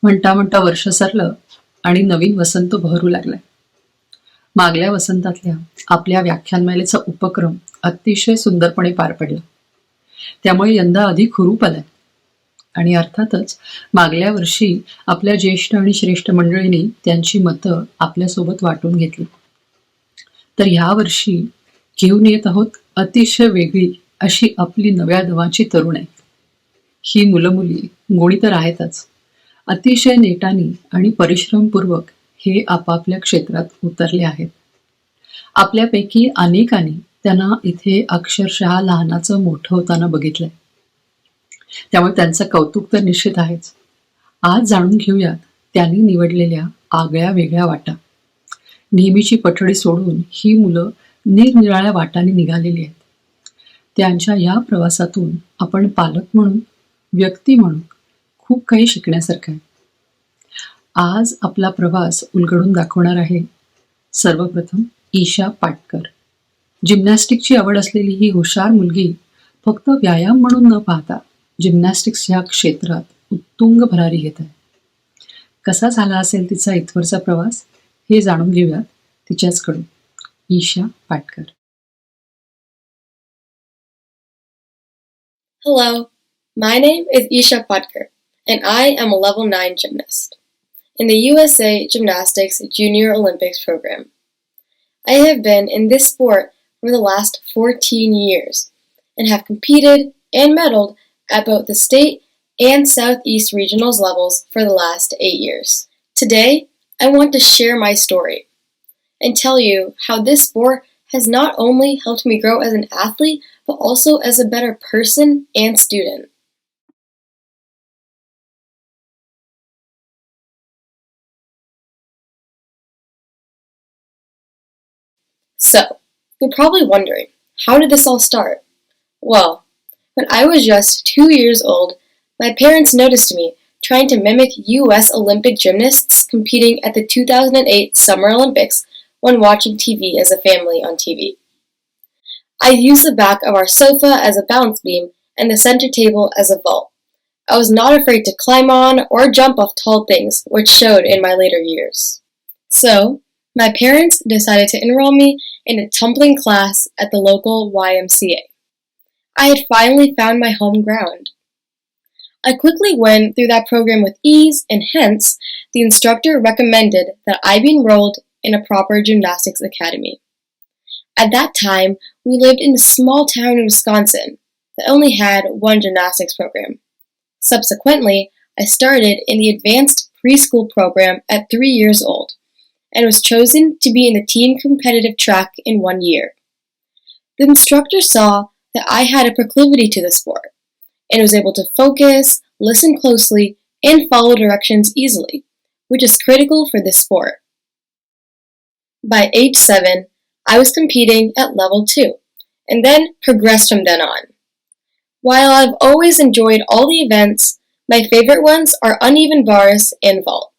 म्हणता म्हणता वर्ष सरलं आणि नवीन वसंत बहरू लागलाय. मागल्या वसंतातल्या आपल्या व्याख्यानमालेचा उपक्रम अतिशय सुंदरपणे पार पडला. त्यामुळे यंदा अधिक हुरूप आलाय. आणि अर्थातच मागल्या वर्षी आपल्या ज्येष्ठ आणि श्रेष्ठ मंडळींनी त्यांची मतं आपल्यासोबत वाटून घेतली. तर ह्या वर्षी घेऊन येत आहोत अतिशय वेगळी अशी आपली नव्या दवाची तरुण आहे. ही मुलं मुली गोणी तर आहेतच, अतिशय नेटानी आणि परिश्रमपूर्वक हे आपापल्या क्षेत्रात उतरले आहेत. आपल्यापैकी अनेकांनी त्यांना इथे अक्षरशः लहानाचं मोठं होताना बघितलंय. त्यामुळे त्यांचं कौतुक तर निश्चित आहेच. आज जाणून घेऊयात त्यांनी निवडलेल्या आगळ्या वेगळ्या वाटा. नेहमीची पठडी सोडून ही मुलं निरनिराळ्या वाटांनी निघालेली आहेत. त्यांच्या या प्रवासातून आपण पालक म्हणून, व्यक्ती म्हणून खूप काही शिकण्यासारखं आहे. आज आपला प्रवास उलगडून दाखवणार आहे सर्वप्रथम ईशा पाटकर. जिम्नॅस्टिकची आवड असलेली ही हुशार मुलगी फक्त व्यायाम म्हणून न पाहता जिम्नॅस्टिक्स ह्या क्षेत्रात उत्तुंग भरारी घेत आहे. कसा झाला असेल तिचा इथवरचा प्रवास हे जाणून घेऊयात तिच्याचकडून. Isha Patkar. Hello, my name is Isha Patkar, and I am a level 9 gymnast in the USA Gymnastics Junior Olympics program. I have been in this sport for the last 14 years and have competed and medaled at both the state and Southeast regionals levels for the last 8 years. Today, I want to share my story and tell you how this sport has not only helped me grow as an athlete, but also as a better person and student. So, you're probably wondering, how did this all start? Well, when I was just 2 years old, my parents noticed me trying to mimic US Olympic gymnasts competing at the 2008 Summer Olympics when watching TV as a family on TV. I used the back of our sofa as a balance beam and the center table as a vault. I was not afraid to climb on or jump off tall things, which showed in my later years. So, my parents decided to enroll me in a tumbling class at the local YMCA. I had finally found my home ground. I quickly went through that program with ease, and hence, the instructor recommended that I be enrolled in a proper gymnastics academy. At that time, we lived in a small town in Wisconsin that only had one gymnastics program. Subsequently, I started in the advanced preschool program at 3 years old and was chosen to be in the team competitive track in 1 year. The instructor saw that I had a proclivity to the sport and was able to focus, listen closely, and follow directions easily, which is critical for this sport. By age 7, I was competing at level 2, and then progressed from then on. While I've always enjoyed all the events, my favorite ones are uneven bars and vault.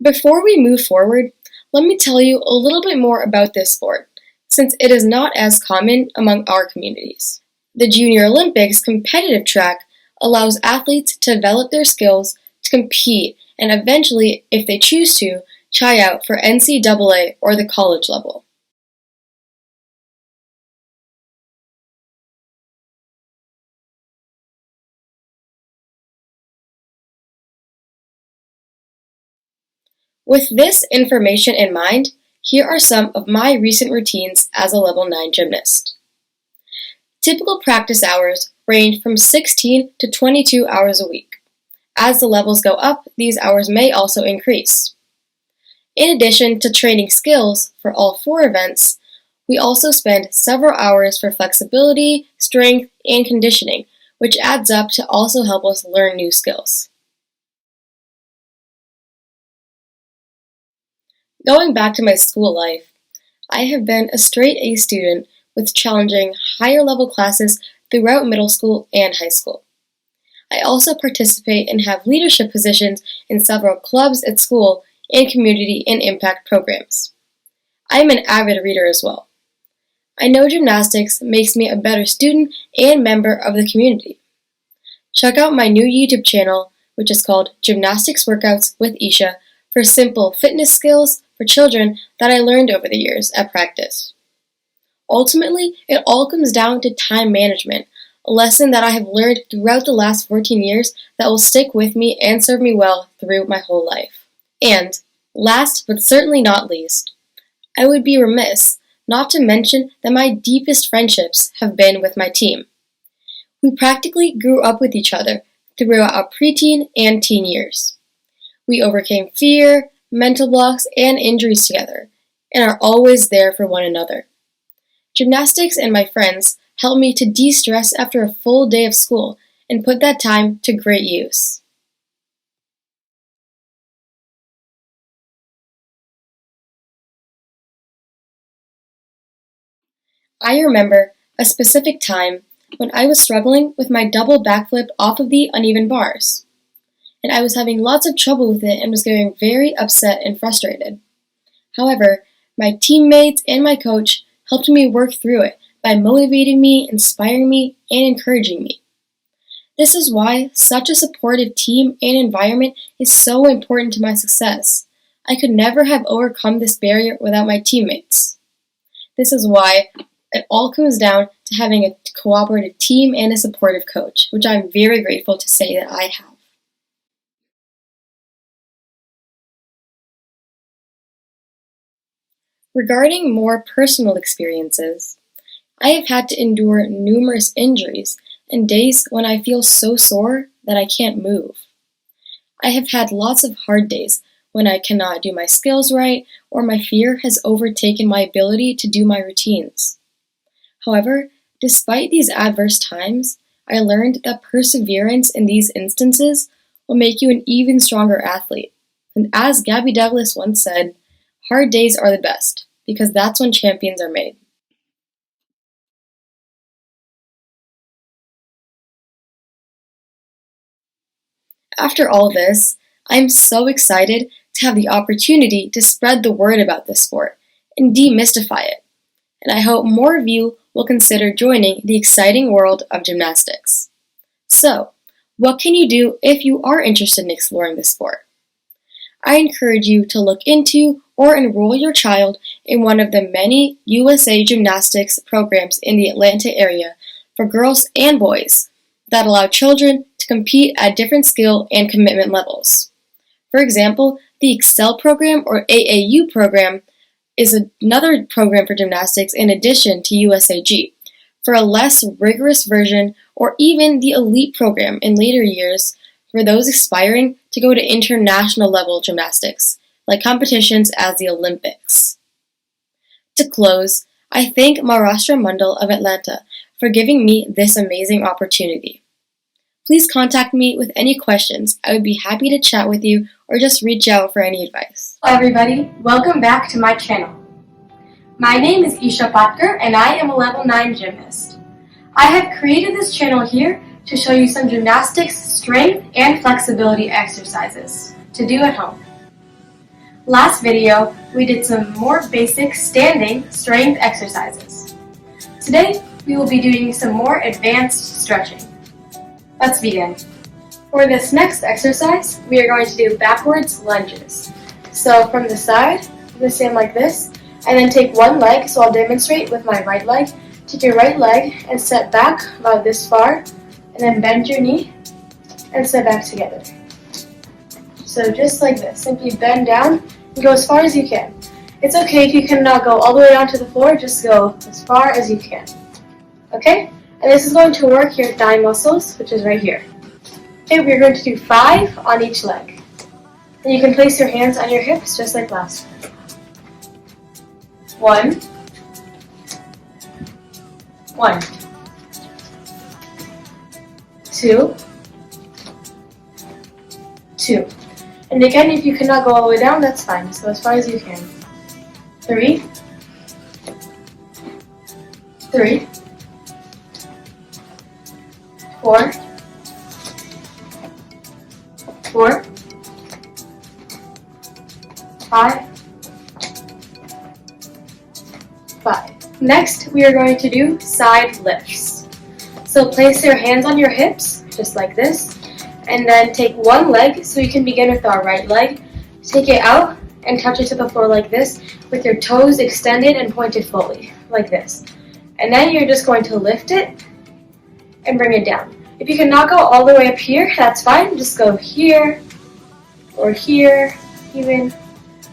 Before we move forward, let me tell you a little bit more about this sport, since it is not as common among our communities. The Junior Olympics competitive track allows athletes to develop their skills to compete and eventually, if they choose to, try out for NCAA or the college level. With this information in mind, here are some of my recent routines as a level 9 gymnast. Typical practice hours range from 16 to 22 hours a week. As the levels go up, these hours may also increase. In addition to training skills for all 4 events, we also spend several hours for flexibility, strength, and conditioning, which adds up to also help us learn new skills. Going back to my school life, I have been a straight A student with challenging higher level classes throughout middle school and high school. I also participate and have leadership positions in several clubs at school and community and impact programs. I am an avid reader as well. I know gymnastics makes me a better student and member of the community. Check out my new YouTube channel, which is called Gymnastics Workouts with Isha, for simple fitness skills for children that I learned over the years at practice. Ultimately, it all comes down to time management, a lesson that I have learned throughout the last 14 years that will stick with me and serve me well through my whole life. And, last but certainly not least, I would be remiss not to mention that my deepest friendships have been with my team. We practically grew up with each other throughout our preteen and teen years. We overcame fear, mental blocks, and injuries together, and are always there for one another. Gymnastics and my friends help me to de-stress after a full day of school and put that time to great use. I remember a specific time when I was struggling with my double backflip off of the uneven bars, and I was having lots of trouble with it and was getting very upset and frustrated. However, my teammates and my coach helped me work through it by motivating me, inspiring me, and encouraging me. This is why such a supportive team and environment is so important to my success. I could never have overcome this barrier without my teammates. This is why it all comes down to having a cooperative team and a supportive coach, which I'm very grateful to say that I have. Regarding more personal experiences, I have had to endure numerous injuries and days when I feel so sore that I can't move. I have had lots of hard days when I cannot do my skills right or my fear has overtaken my ability to do my routines. However, despite these adverse times, I learned that perseverance in these instances will make you an even stronger athlete. And as Gabby Douglas once said, hard days are the best, because that's when champions are made. After all this, I'm so excited to have the opportunity to spread the word about this sport and demystify it. And I hope more of you will consider joining the exciting world of gymnastics. So, what can you do if you are interested in exploring this sport? I encourage you to look into or enroll your child in one of the many USA Gymnastics programs in the Atlanta area for girls and boys that allow children to compete at different skill and commitment levels. For example, the Excel program or AAU program is another program for gymnastics in addition to USAG, for a less rigorous version, or even the elite program in later years for those aspiring to go to international level gymnastics, like competitions as the Olympics. To close, I thank Maharashtra Mandal of Atlanta for giving me this amazing opportunity. Please contact me with any questions. I would be happy to chat with you or just reach out for any advice. Hello everybody, welcome back to my channel. My name is Isha Patkar and I am a level 9 gymnast. I have created this channel here to show you some gymnastics, strength, and flexibility exercises to do at home. Last video, we did some more basic standing strength exercises. Today, we will be doing some more advanced stretching. Let's begin. For this next exercise, we are going to do backwards lunges. So from the side, you're going to stand like this, and then take one leg, so I'll demonstrate with my right leg. Take your right leg and step back about this far, and then bend your knee and step back together. So just like this, simply bend down and go as far as you can. It's okay if you cannot go all the way down to the floor, just go as far as you can. Okay? And this is going to work your thigh muscles, which is right here. Okay, we're going to do 5 on each leg. And you can place your hands on your hips just like last time. 1, 1, 2, 2. And again, if you cannot go all the way down, that's fine. Just go as far as you can. 3, 3, 4, 4, 5, 5. Next, we are going to do side lifts. So place your hands on your hips, just like this, and then take one leg, so you can begin with our right leg. Take it out and touch it to the floor like this, with your toes extended and pointed fully, like this. And then you're just going to lift it and bring it down. If you cannot go all the way up here, that's fine. Just go here, or here, even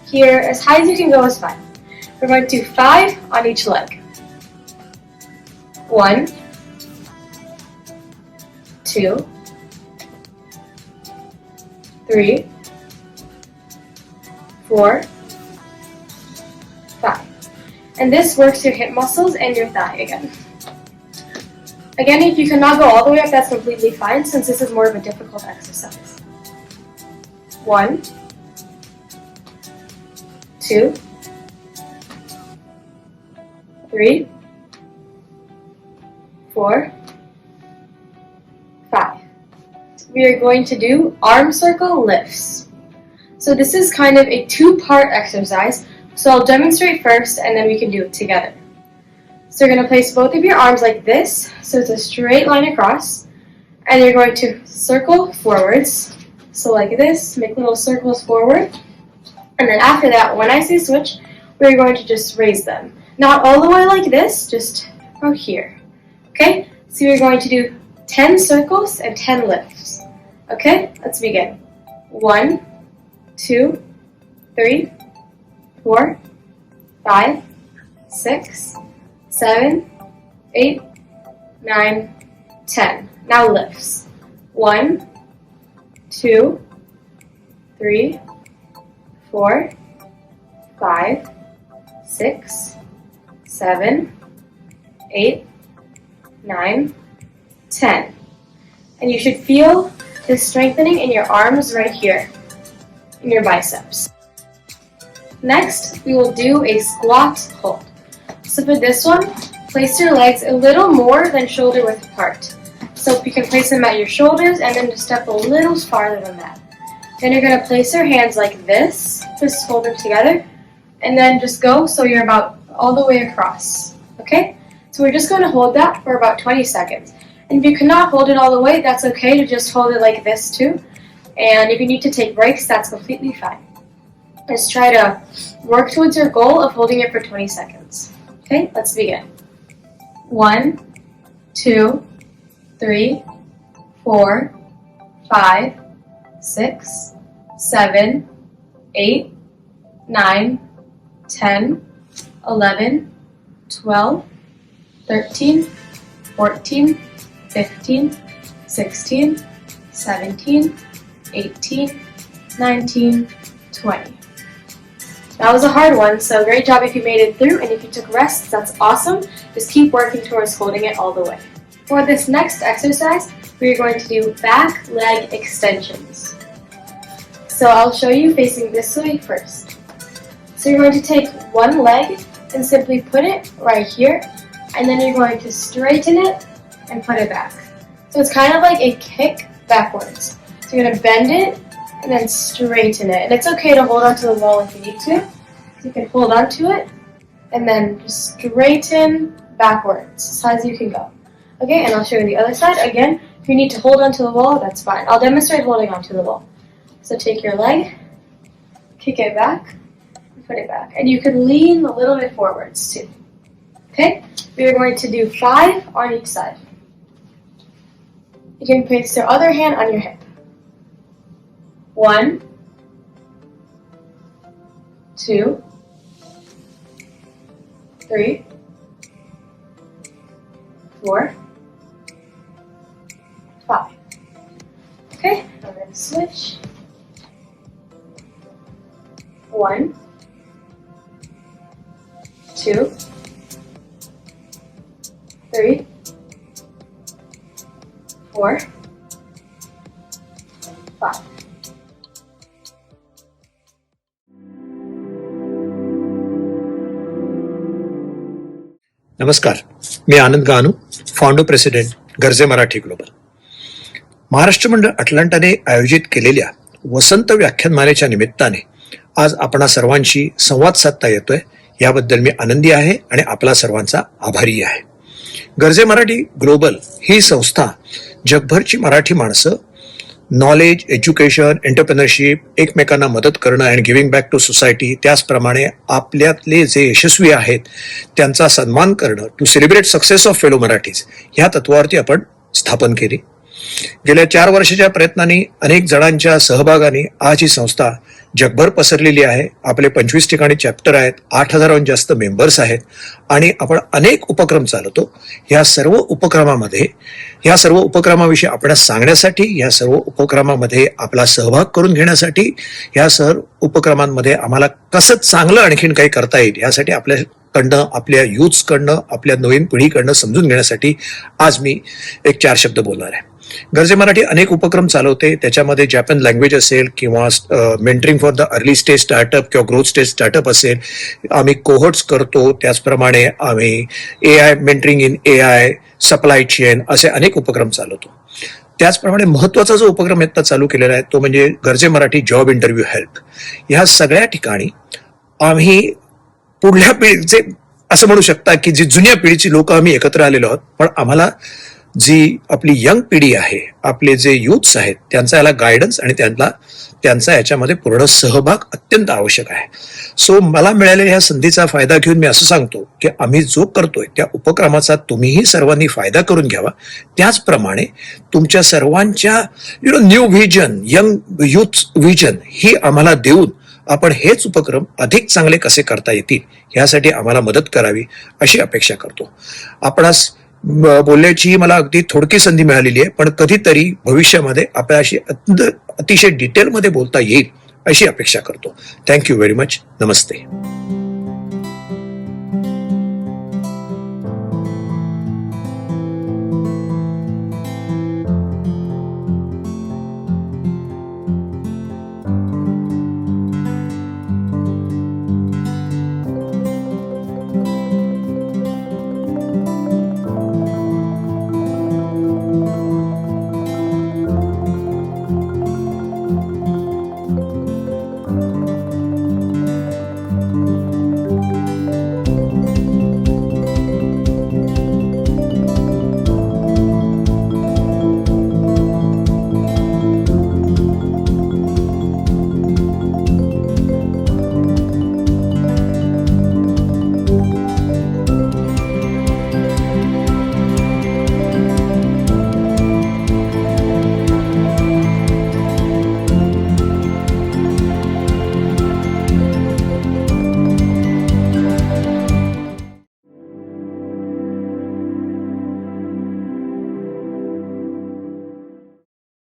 here. As high as you can go is fine. We're going to do 5 on each leg. 1, 2, 3, 4, 5. And this works your hip muscles and your thigh again. Again, if you cannot go all the way up, that's completely fine, since this is more of a difficult exercise. 1, 2, 3, 4, 5. We are going to do arm circle lifts. So this is kind of a 2-part exercise. So I'll demonstrate first, and then we can do it together. So you're going to place both of your arms like this, so it's a straight line across, and you're going to circle forwards. So like this, make little circles forward. And then after that, when I say switch, we're going to just raise them. Not all the way like this, just from here. Okay? So you're going to do 10 circles and 10 lifts. Okay? Let's begin. 1, 2, 3, 4, 5, 6, 7, 8, 9, 10. Now lifts. 1, 2, 3, 4, 5, 6, 7, 8, 9, 10. And you should feel this strengthening in your arms right here, in your biceps. Next, we will do a squat hold. So for this one, place your legs a little more than shoulder width apart. So you can place them at your shoulders and then just step a little farther than that. Then you're going to place your hands like this, just hold them together, and then just go so you're about all the way across. Okay? So we're just going to hold that for about 20 seconds. And if you cannot hold it all the way, that's okay to just hold it like this too. And if you need to take breaks, that's completely fine. Just try to work towards your goal of holding it for 20 seconds. Okay, let's begin. 1, 2, 3, 4, 5, 6, 7, 8, 9, 10, 11, 12, 13, 14, 15, 16, 17, 18, 19, 20. That was a hard one, so great job if you made it through, and if you took rests, that's awesome. Just keep working towards holding it all the way. For this next exercise, we are going to do back leg extensions. So I'll show you facing this way first. So you're going to take one leg and simply put it right here, and then you're going to straighten it and put it back. So it's kind of like a kick backwards. So you're going to bend it and then straighten it. And it's okay to hold onto the wall if you need to. You can hold onto it and then just straighten backwards as high as you can go. Okay, and I'll show you the other side. Again, if you need to hold onto the wall, that's fine. I'll demonstrate holding onto the wall. So take your leg, kick it back, and put it back. And you can lean a little bit forwards too. Okay, we are going to do 5 on each side. You can place your other hand on your hip. 1, 2, 3, 4, 5. Okay, I'm going to switch. 1, 2, 3, 4, 5. नमस्कार, मी आनंद Ganu, founder president गरजे Marathi global. Maharashtra मंडळ अटलांटाने आयोजित केलेल्या वसंत व्याख्यानमालेच्या निमित्ताने आज आपणा सर्वांशी संवाद साधता येतोय, याबद्दल मी आनंदी आहे आणि आपला सर्वांचा आभारी आहे. गरजे मराठी ग्लोबल ही संस्था जगभरची मराठी माणसं नॉलेज, एज्युकेशन, एंटरप्रेनरशिप, एकमेकांना मदत करणं and giving back to society, त्याचप्रमाणे आपल्यातले जे यशस्वी आहेत त्यांचा सन्मान करणं, to celebrate success of fellow Marathis, ह्या तत्वावरती आपण स्थापन केली. गेल्या 4 वर्षाच्या प्रयत्नांनी, अनेक जणांच्या सहभागाने आज ही संस्था जगभर पसरलेली आहे. आपले 25 ठिकाणी चॅप्टर आहेत, 8,000हून जास्त मेंबर्स आहेत आणि आपण अनेक उपक्रम चालवतो. या सर्व उपक्रमाविषयी आपल्याला सांगण्यासाठी, या सर्व उपक्रमामध्ये आपला सहभाग करून घेण्यासाठी, या सर्व उपक्रमांमध्ये आम्हाला कसं चांगलं आणखीन काही करता येईल यासाठी आपल्याकडनं, आपल्या युथ्सकडनं, आपल्या नवीन पिढीकडनं समजून घेण्यासाठी आज मी 4 शब्द बोलणार आहे. गरजे मराठी अनेक उपक्रम चालवते. त्याच्यामध्ये जॅपन लँग्वेज असेल किंवा mentoring for the early stage startup किंवा ग्रोथ स्टेज स्टार्टअप असेल, आम्ही कोहोर्ट्स करतो. त्याचप्रमाणे आम्ही AI मेंटरिंग इन AI, सप्लाय चेन असे अनेक उपक्रम चालवतो. त्याचप्रमाणे महत्वाचा जो उपक्रम आता चालू केलेला आहे तो म्हणजे गरजे मराठी जॉब इंटरव्ह्यू हेल्प. ह्या सगळ्या ठिकाणी आम्ही पुढल्या पिढीचे, असं म्हणू शकता की जी जुन्या पिढीची लोक आम्ही एकत्र आलेलो आहोत, पण आम्हाला जी आपली यंग पिढी आहे, आपले जे युथ्स आहेत, त्यांचा याला गायडन्स आणि त्यांचा याच्यामध्ये पूर्ण सहभाग अत्यंत आवश्यक आहे. सो मला मिळालेल्या ह्या संधीचा फायदा घेऊन मी असं सांगतो की आम्ही जो करतोय त्या उपक्रमाचा तुम्हीही सर्वांनी फायदा करून घ्यावा. त्याचप्रमाणे तुमच्या सर्वांच्या new vision, young youth vision ही आम्हाला देऊन आपण हेच उपक्रम अधिक चांगले कसे करता येतील यासाठी आम्हाला मदत करावी अशी अपेक्षा करतो. आपणास बोलण्याची मला अगदी थोडकी संधी मिळालेली आहे, पण कधीतरी भविष्यामध्ये आपल्याशी अतिशय डिटेलमध्ये बोलता येईल अशी अपेक्षा करतो. Thank you very much. नमस्ते.